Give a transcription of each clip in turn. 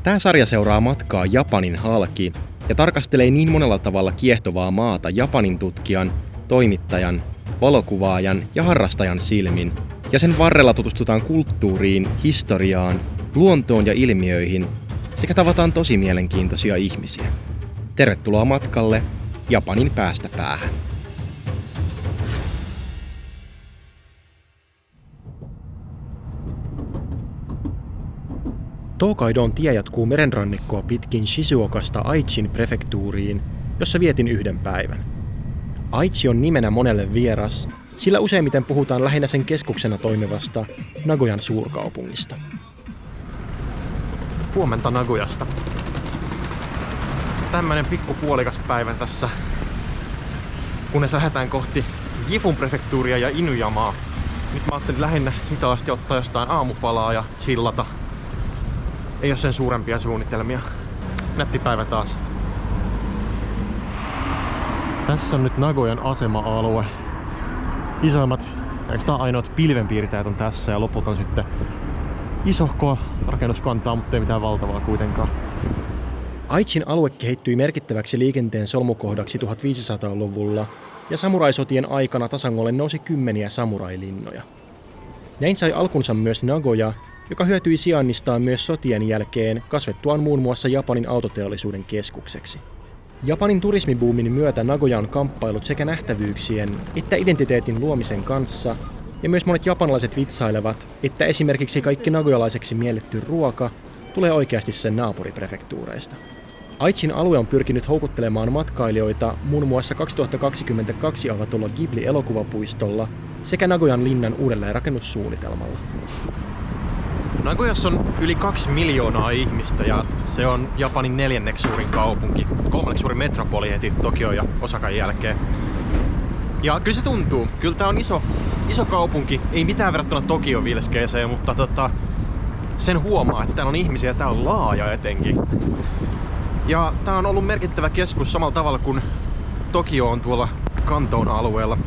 Tämä sarja seuraa matkaa Japanin halki ja tarkastelee niin monella tavalla kiehtovaa maata Japanin tutkijan, toimittajan, valokuvaajan ja harrastajan silmin, ja sen varrella tutustutaan kulttuuriin, historiaan, luontoon ja ilmiöihin sekä tavataan tosi mielenkiintoisia ihmisiä. Tervetuloa matkalle Japanin päästä päähän. Tokaidon tie jatkuu merenrannikkoa pitkin Shizuokasta Aichin prefektuuriin, jossa vietin yhden päivän. Aichi on nimenä monelle vieras, sillä useimmiten puhutaan lähinnä sen keskuksena toimivasta Nagoyan suurkaupungista. Huomenta Nagoyasta. Tämmönen pikkupuolikas päivä tässä, kunnes lähdetään kohti Gifun prefektuuria ja Inuyamaa. Nyt mä ajattelin lähinnä hitaasti ottaa jostain aamupalaa ja chillata. Ei ole sen suurempia suunnitelmia. Nätti päivä taas. Tässä on nyt Nagoyan asema-alue. Isoimmat, oikeastaan ainoat pilvenpiirtäjät on tässä ja loput on sitten isohkoa rakennuskantaa, mutta ei mitään valtavaa kuitenkaan. Aichin alue kehittyi merkittäväksi liikenteen solmukohdaksi 1500-luvulla ja samuraisotien aikana Tasangolle nousi kymmeniä samurailinnoja. Näin sai alkunsa myös Nagoya, joka hyötyi sijainnistaan myös sotien jälkeen kasvettuaan muun muassa Japanin autoteollisuuden keskukseksi. Japanin turismibuumin myötä Nagoya on kamppailut sekä nähtävyyksien että identiteetin luomisen kanssa, ja myös monet japanilaiset vitsailevat, että esimerkiksi kaikki nagojalaiseksi mielletty ruoka tulee oikeasti sen naapuriprefektuureista. Aichin alue on pyrkinyt houkuttelemaan matkailijoita muun muassa 2022 avatulla Ghibli-elokuvapuistolla sekä Nagoyan linnan uudelleenrakennussuunnitelmalla. Nagoyassa on yli 2 miljoonaa ihmistä ja se on Japanin 4. suurin kaupunki, 3. suurin metropoli heti Tokion ja Osakan jälkeen. Ja kyllä se tuntuu. Kyllä tää on iso kaupunki, ei mitään verrattuna Tokion vilskeeseen, mutta sen huomaa, että täällä on ihmisiä ja tää on laaja etenkin. Ja tää on ollut merkittävä keskus samalla tavalla kuin Tokio on tuolla Kanton alueella,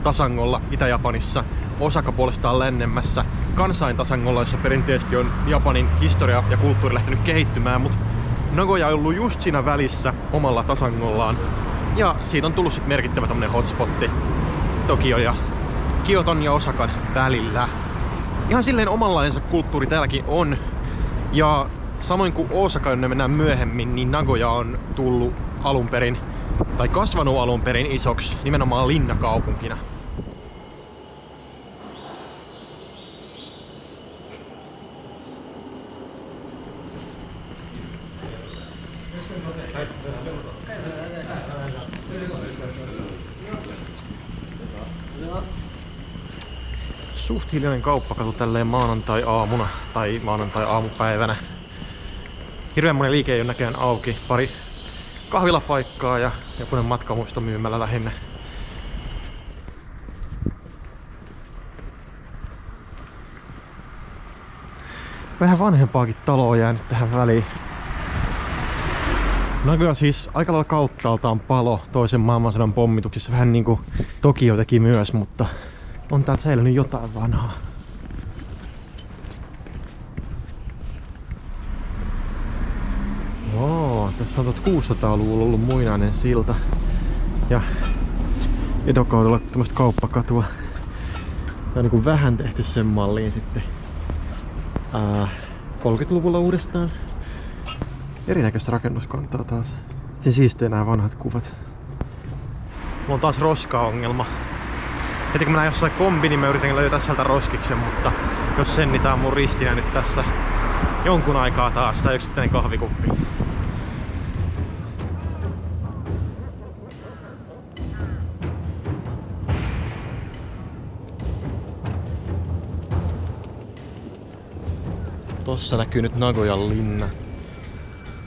Tasangolla, Itä-Japanissa, Osaka puolestaan lännemmässä, Kansain Tasangolla, jossa perinteisesti on Japanin historia ja kulttuuri lähtenyt kehittymään, mutta Nagoya on ollut just siinä välissä omalla Tasangollaan. Ja siitä on tullut sitten merkittävä tämmönen hotspotti Tokion ja Kioton ja Osakan välillä. Ihan silleen omanlaisensa kulttuuri täälläkin on. Ja samoin kuin Osaka, jonne mennään myöhemmin, niin Nagoya on tullut alun perin, tai kasvanut alun perin isoksi nimenomaan linnakaupunkina. Suht hiljainen kauppakatu tälleen maanantai-aamuna tai maanantai-aamupäivänä. Hirveän monen liike ei ole näköjään auki. Pari kahvilapaikkaa ja jokunen matkamuisto myymällä lähinnä. Vähän vanhempaakin taloa jäänyt tähän väliin. Nagoya siis aika lailla kauttaaltaan palo toisen maailmansodan pommituksissa, vähän niinku Tokio teki myös, mutta on täältä säilynyt jotain vanhaa. Tässä on 1600-luvulla ollut muinainen silta ja Edo-kaudella tämmöistä kauppakatua. Tää on niinku vähän tehty sen malliin sitten 30-luvulla uudestaan. Erinäköistä rakennuskantaa taas. Siinä siistee nämä vanhat kuvat. Mulla on taas roska-ongelma. Heti kun mä näin jossain kombi, niin mä yritän löytää sieltä roskiksen, mutta jos sen, niin tää on mun ristinä nyt tässä jonkun aikaa taas. Tää yksittäinen kahvikuppi. Tossa näkyy nyt Nagoyan linna.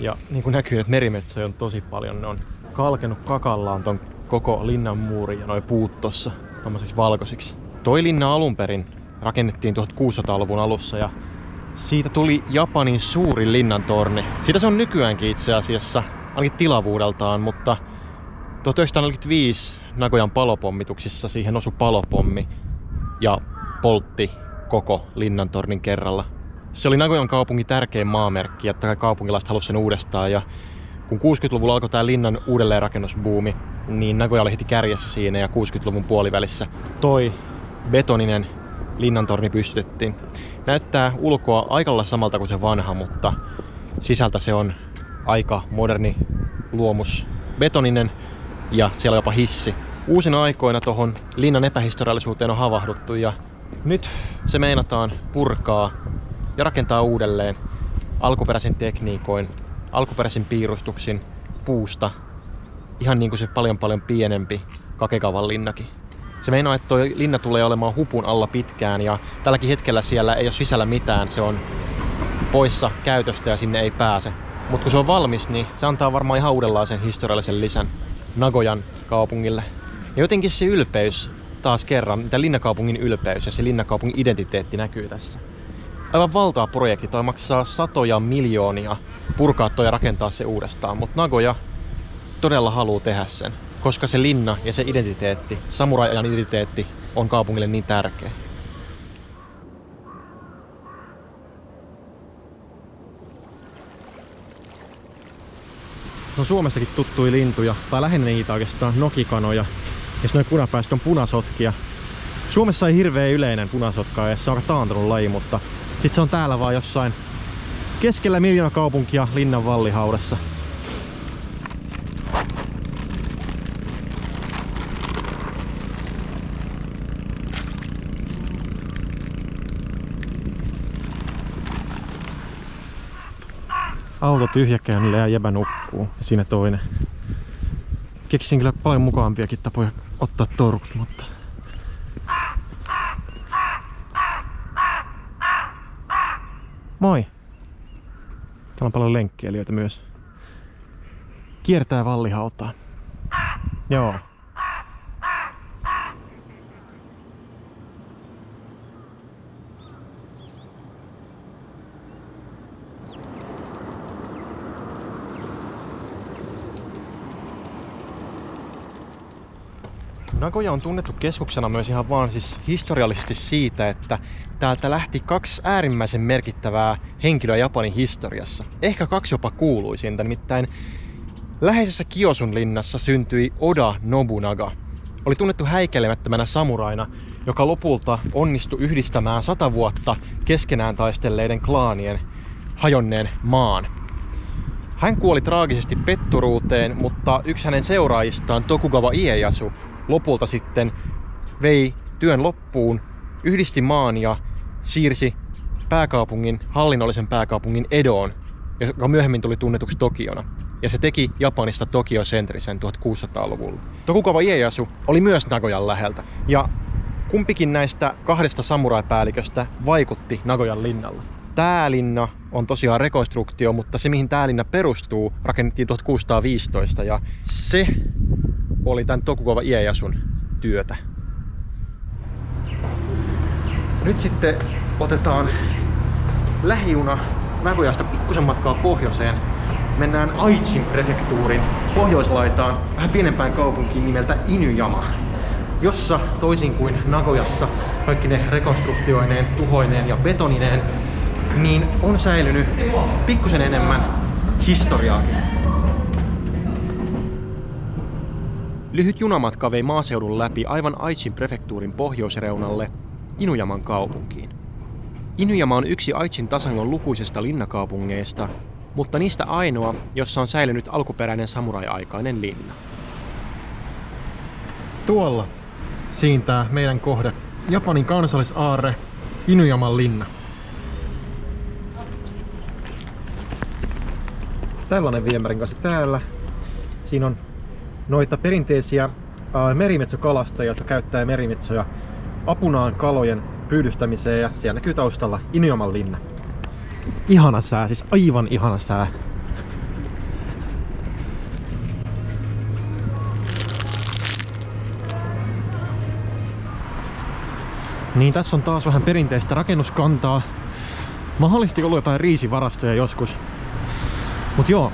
Ja niin kuin näkyy, että merimetsoja on tosi paljon. Ne on kalkenut kakallaan ton koko linnan muurin ja noi puut tossa tommosiksi valkoisiksi. Toi linna alun perin rakennettiin 1600-luvun alussa ja siitä tuli Japanin suurin linnantorni. Siitä se on nykyäänkin itse asiassa, ainakin tilavuudeltaan, mutta 1945 Nagoyan palopommituksissa siihen osui palopommi ja poltti koko linnantornin kerralla. Se oli Nagoyan kaupungin tärkein maamerkki, ja kaupungilaiset halusivat sen uudestaan. Ja kun 60-luvulla alkoi tämä linnan uudelleenrakennusbuumi, niin Nagoya oli heti kärjessä siinä ja 60-luvun puolivälissä toi betoninen linnantorni pystytettiin. Näyttää ulkoa aika lailla samalta kuin se vanha, mutta sisältä se on aika moderni luomus. Betoninen ja siellä on jopa hissi. Uusina aikoina tuohon linnan epähistoriallisuuteen on havahduttu ja nyt se meinataan purkaa ja rakentaa uudelleen alkuperäisin tekniikoin, alkuperäisin piirustuksin puusta, ihan niin kuin se paljon pienempi Kakegawan linnakin. Se meinaa, että toi linna tulee olemaan hupun alla pitkään ja tälläkin hetkellä siellä ei ole sisällä mitään, se on poissa käytöstä ja sinne ei pääse. Mutta kun se on valmis, niin se antaa varmaan ihan uudenlaisen historiallisen lisän Nagoyan kaupungille. Ja jotenkin se ylpeys, taas kerran, tämä linnakaupungin ylpeys ja se linnakaupungin identiteetti näkyy tässä. Aivan valtava projekti, toi maksaa satoja miljoonia purkaa toi ja rakentaa se uudestaan, mutta Nagoya todella haluaa tehdä sen, koska se linna ja se identiteetti, samurai-ajan identiteetti on kaupungille niin tärkeä. Se on Suomestakin tuttuja lintuja, tai lähinnä niitä oikeastaan nokikanoja, ja noin punapäästä on punasotkia. Suomessa ei hirveän yleinen punasotka, ja se on aika taantunut laji, mutta sit se on täällä vaan jossain keskellä miljoonakaupunkia linnan vallihaudassa. Auto tyhjäkäynnillä ja jäbä nukkuu. Ja siinä toinen. Keksin kyllä paljon mukaampiakin tapoja ottaa torkut, mutta... Moi! Täällä on paljon lenkkeilijöitä myös. Kiertää vallihautaa. Joo. Nagoya on tunnettu keskuksena myös ihan vaan siis historiallisesti siitä, että täältä lähti 2 äärimmäisen merkittävää henkilöä Japanin historiassa. Ehkä 2 jopa kuuluisinta, nimittäin läheisessä Kiosun linnassa syntyi Oda Nobunaga. Oli tunnettu häikelemättömänä samuraina, joka lopulta onnistui yhdistämään 100 vuotta keskenään taistelleiden klaanien hajonneen maan. Hän kuoli traagisesti petturuuteen, mutta yksi hänen seuraajistaan, Tokugawa Ieyasu, lopulta sitten vei työn loppuun, yhdisti maan ja siirsi hallinnollisen pääkaupungin Edoon, joka myöhemmin tuli tunnetuksi Tokiona. Ja se teki Japanista Tokio-sentrisen 1600-luvulla. Tokugawa Ieyasu oli myös Nagoyan läheltä. Ja kumpikin näistä 2 samurai-päälliköstä vaikutti Nagoyan linnalla. Tää linna on tosiaan rekonstruktio, mutta se mihin tää linna perustuu rakennettiin 1615 ja se oli tän Tokugawa Ieyasun työtä. Nyt sitten otetaan lähijuna Nagoyasta pikkusen matkaa pohjoiseen. Mennään Aichin prefektuurin pohjoislaitaan vähän pienempään kaupunkiin nimeltä Inuyama, jossa toisin kuin Nagoyassa kaikki ne rekonstruktioineen, tuhoineen ja betonineen, niin on säilynyt pikkusen enemmän historiaakin. Lyhyt junamatka vei maaseudun läpi aivan Aichin prefektuurin pohjoisreunalle Inujaman kaupunkiin. Inuyama on yksi Aichin tasangon lukuisista linnakaupungeista, mutta niistä ainoa, jossa on säilynyt alkuperäinen samurai-aikainen linna. Tuolla siintää meidän kohde, Japanin kansallisaarre, Inujaman linna. Tällainen viemärin kanssa täällä. Siinä on noita perinteisiä merimetsokalastajia, jotka käyttää merimetsoja apunaan kalojen pyydystämiseen, ja siellä näkyy taustalla Inujaman linna. Ihana sää, siis aivan ihana sää. Niin, tässä on taas vähän perinteistä rakennuskantaa. Mahdollisesti ollut jotain riisivarastoja joskus. Mut joo,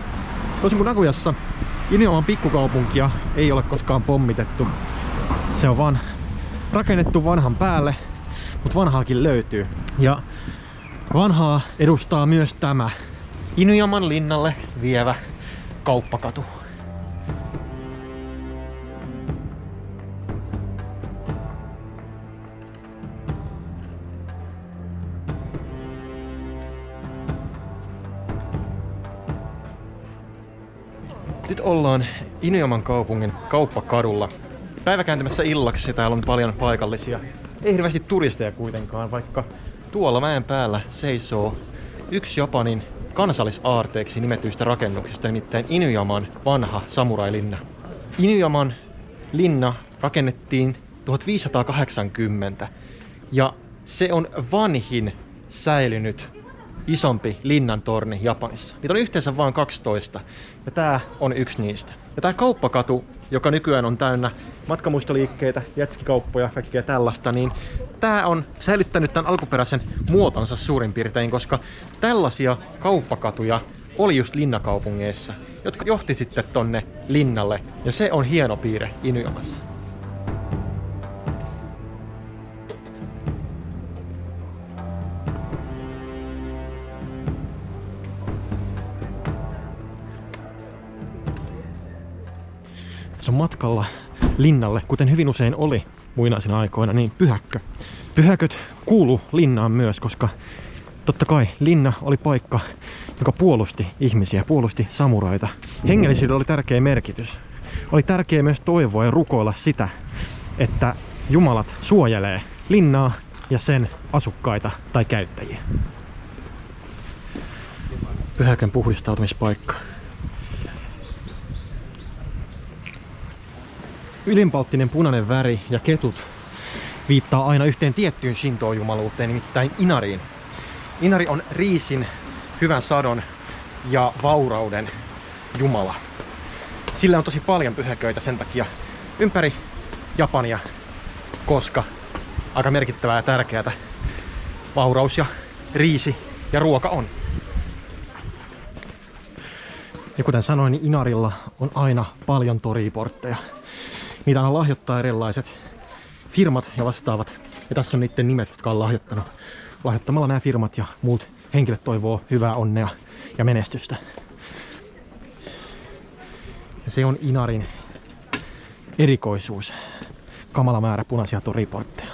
tosin kuin Nagoyassa Inujaman pikkukaupunkia ei ole koskaan pommitettu. Se on vaan rakennettu vanhan päälle, mutta vanhaakin löytyy. Ja Vanhaa edustaa myös tämä Inujaman linnalle vievä kauppakatu. Nyt ollaan Inujaman kaupungin kauppakadulla. Päivä kääntymässä illaksi, täällä on paljon paikallisia. Ei hirveästi turisteja kuitenkaan, vaikka tuolla mäen päällä seisoo yksi Japanin kansallisaarteeksi nimetyistä rakennuksista, nimittäin Inujaman vanha samurailinna. Inujaman linna rakennettiin 1580 ja se on vanhin säilynyt isompi linnantorni Japanissa. Niitä on yhteensä vain 12 ja tää on yksi niistä. Ja tää kauppakatu, joka nykyään on täynnä matkamuistoliikkeitä, jetskikauppoja, kaikkea tällaista, niin tää on säilyttänyt tämän alkuperäisen muotonsa suurin piirtein, koska tällaisia kauppakatuja oli just linnakaupungeissa, jotka johti sitten tonne linnalle, ja se on hieno piirre Inujamassa. Se on matkalla linnalle, kuten hyvin usein oli muinaisina aikoina, niin pyhäkkö. Pyhäköt kuuluu linnaan myös, koska totta kai linna oli paikka, joka puolusti ihmisiä, puolusti samuraita. Hengellisyydellä oli tärkeä merkitys. Oli tärkeää myös toivoa ja rukoilla sitä, että jumalat suojelee linnaa ja sen asukkaita tai käyttäjiä. Pyhäkön puhdistautumispaikka. Ylinpalttinen punainen väri ja ketut viittaa aina yhteen tiettyyn Shinto-jumaluuteen, nimittäin Inariin. Inari on riisin, hyvän sadon ja vaurauden jumala. Sillä on tosi paljon pyhäköitä sen takia ympäri Japania, koska aika merkittävää ja tärkeää vauraus ja riisi ja ruoka on. Ja kuten sanoin, niin Inarilla on aina paljon toriportteja. Niitä on lahjoittaa erilaiset firmat ja vastaavat. Ja tässä on niiden nimet, jotka on lahjoittanut. Lahjoittamalla nämä firmat ja muut henkilöt toivoo hyvää onnea ja menestystä. Ja se on Inarin erikoisuus. Kamala määrä punaisia toriportteja.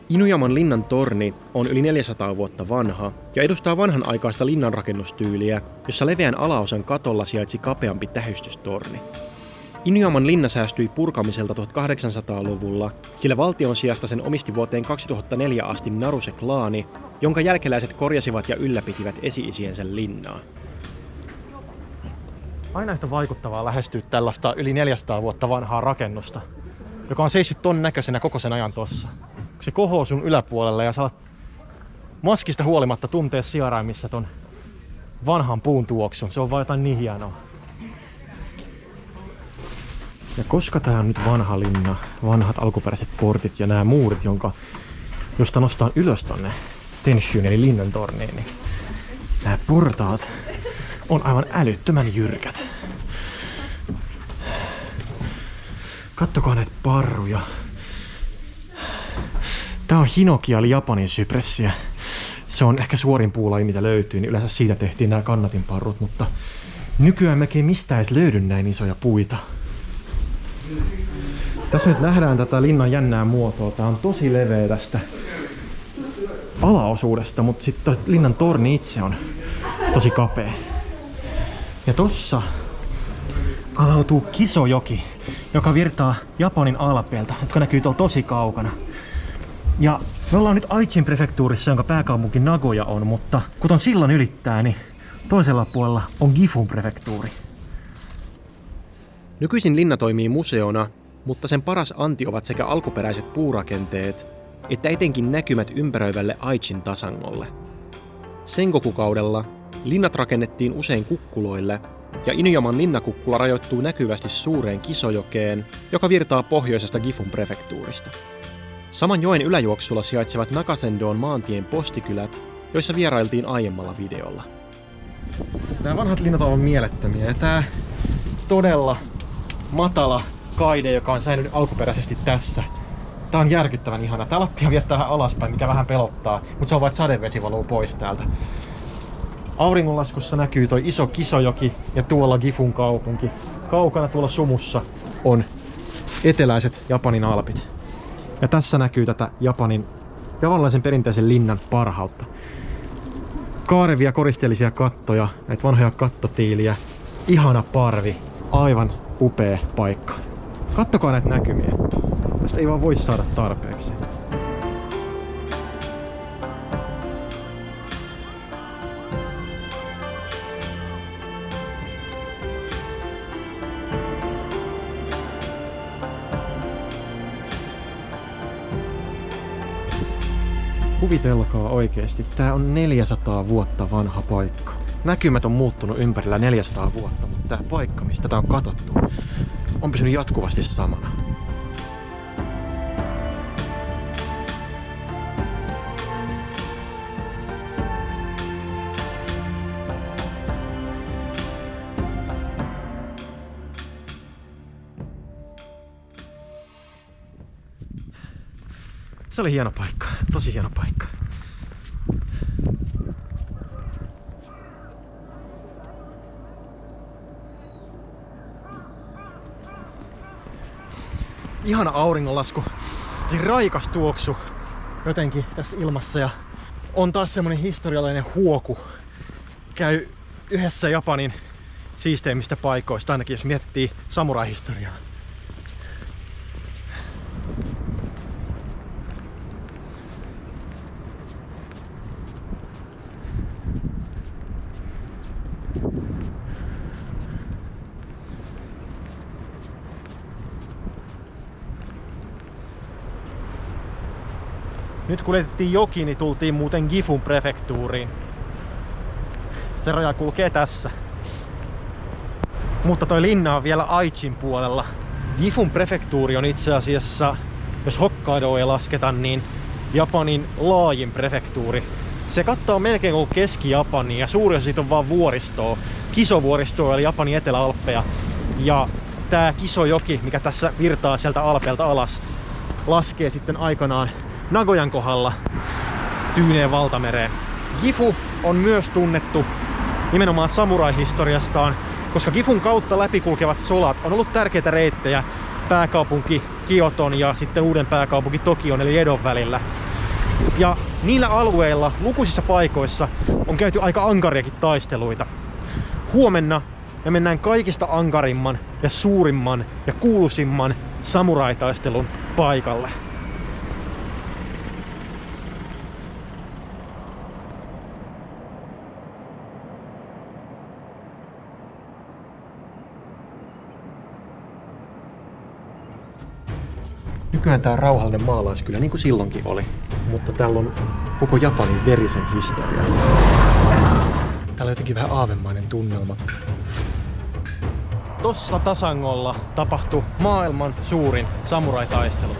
Inujaman linnan torni on yli 400 vuotta vanha ja edustaa vanhanaikaista linnanrakennustyyliä, jossa leveän alaosan katolla sijaitsi kapeampi tähystystorni. Inujaman linna säästyi purkamiselta 1800-luvulla, sillä valtion sijasta sen omisti vuoteen 2004 asti Naruse-klaani, jonka jälkeläiset korjasivat ja ylläpitivät esi-isiensä linnaa. Aina yhtä vaikuttavaa lähestyä tällaista yli 400 vuotta vanhaa rakennusta, joka on seissyt ton näköisenä koko sen ajan tossa. Se kohoo sun yläpuolelle ja saat maskista huolimatta tuntea sijaraimissa ton vanhan puun tuoksun. Se on vaan jotain niin hienoa. Ja koska tää on nyt vanha linna, vanhat alkuperäiset portit ja nämä muurit, josta nostaan ylös tonne Tenshyn eli linnan torniin, niin nämä portaat on aivan älyttömän jyrkät. Kattokaa näitä parruja. Tää on hinokia eli Japanin sypressiä. Se on ehkä suorin puulaji mitä löytyy, niin yleensä siitä tehtiin nämä kannatinparrut, mutta nykyään melkein mistään edes löydy näin isoja puita. Tässä nyt nähdään tätä linnan jännää muotoa. Tää on tosi leveä tästä alaosuudesta, mutta sitten linnan torni itse on tosi kapea. Ja tossa alautuu Kisojoki, joka virtaa Japanin alpeelta, jotka näkyy tuolla tosi kaukana. Ja me ollaan nyt Aichin prefektuurissa, jonka pääkaupunki Nagoya on, mutta kun ton sillan ylittää, niin toisella puolella on Gifun prefektuuri. Nykyisin linna toimii museona, mutta sen paras anti ovat sekä alkuperäiset puurakenteet, että etenkin näkymät ympäröivälle Aichin tasangolle. Sengoku-kaudella linnat rakennettiin usein kukkuloille, ja Inujaman linnakukkula rajoittuu näkyvästi suureen Kisojokeen, joka virtaa pohjoisesta Gifun prefektuurista. Saman joen yläjuoksulla sijaitsevat Nakasendon maantien postikylät, joissa vierailtiin aiemmalla videolla. Nämä vanhat linnat ovat mielettömiä ja tää todella matala kaide, joka on säilynyt alkuperäisesti tässä, Tää on järkyttävän ihana. Tää lattia viettää vähän alaspäin, mikä vähän pelottaa, mutta se on vain, että sadevesi valuu pois täältä. Auringonlaskussa näkyy toi iso Kisojoki ja tuolla Gifun kaupunki. Kaukana tuolla sumussa on eteläiset Japanin alpit. Ja tässä näkyy tätä japanilaisen perinteisen linnan parhautta. Kaarevia koristeellisia kattoja, näitä vanhoja kattotiiliä. Ihana parvi. Aivan upea paikka. Kattokaa näitä näkymiä. Tästä ei vaan voi saada tarpeeksi. Kuvitelkaa oikeesti, tää on 400 vuotta vanha paikka. Näkymät on muuttunut ympärillä 400 vuotta, mutta tää paikka, mistä tää on katsottu, on pysynyt jatkuvasti samana. Se oli hieno paikka, tosi hieno paikka. Ihana auringonlasku, niin raikas tuoksu jotenkin tässä ilmassa ja on taas semmonen historiallinen huoku. Käy yhdessä Japanin siisteimmistä paikoista, ainakin jos miettii samurai-historiaa. Nyt kun kuljetettiin joki, niin tultiin muuten Gifun prefektuuriin. Se raja kulkee tässä. Mutta toi linna on vielä Aichin puolella. Gifun prefektuuri on itse asiassa, jos Hokkaidoa ei lasketa, niin Japanin laajin prefektuuri. Se kattaa melkein koko Keski-Japani ja suuri osa siitä on vaan vuoristoa. Kisovuoristoa eli Japanin eteläalppeja. Ja tää Kisojoki, mikä tässä virtaa sieltä alpeelta alas, laskee sitten aikanaan Nagoyan kohdalla Tyyneen valtamereen. Gifu on myös tunnettu nimenomaan samurai-historiastaan, koska Gifun kautta läpikulkevat solat on ollut tärkeitä reittejä pääkaupunki Kioton ja sitten uuden pääkaupunki Tokion eli Edon välillä. Ja niillä alueilla, lukuisissa paikoissa, on käyty aika ankariakin taisteluita. Huomenna me mennään kaikista ankarimman ja suurimman ja kuuluisimman samurai-taistelun paikalle. Nykyään tää on rauhallinen maalaiskylä, niin kuin silloinkin oli. Mutta täällä on koko Japanin verisen historia. Täällä on jotenkin vähän aavemainen tunnelma. Tossa Tasangolla tapahtui maailman suurin samurai-taistelu.